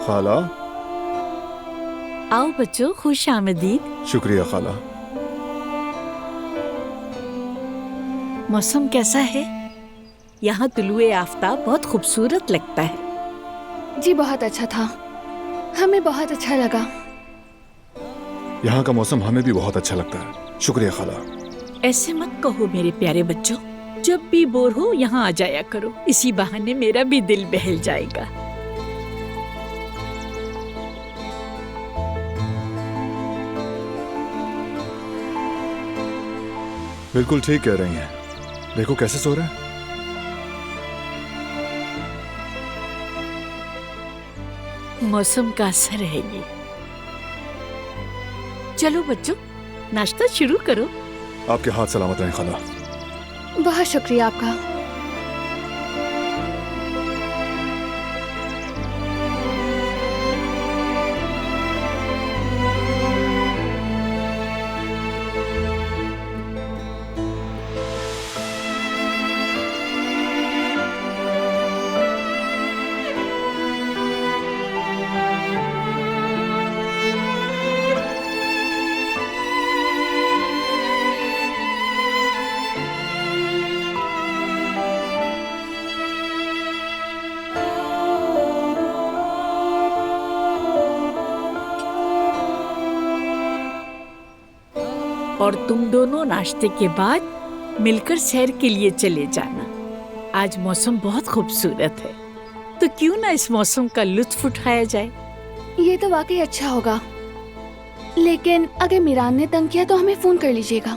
खाला। आओ बच्चों, खुश आमदीद। शुक्रिया खाला। मौसम कैसा है? यहाँ तुलुए आफताब बहुत खूबसूरत लगता है। जी बहुत अच्छा था, हमें बहुत अच्छा लगा। यहाँ का मौसम हमें भी बहुत अच्छा लगता है। शुक्रिया खाला। ऐसे मत कहो मेरे प्यारे बच्चों, जब भी बोर हो यहाँ आ जाया करो, इसी बहाने मेरा भी दिल बहल जाएगा। बिल्कुल ठीक कह रही हैं। देखो कैसे सो रहे हैं। मौसम का असर है ये। चलो बच्चों, नाश्ता शुरू करो। आपके हाथ सलामत रहें खाला। बहुत शुक्रिया आपका। और तुम दोनों नाश्ते के बाद मिलकर सैर के लिए चले जाना। आज मौसम बहुत खूबसूरत है, तो क्यों ना इस मौसम का लुत्फ उठाया जाए। ये तो वाकई अच्छा होगा, लेकिन अगर मीरान ने तंग किया तो हमें फोन कर लीजिएगा।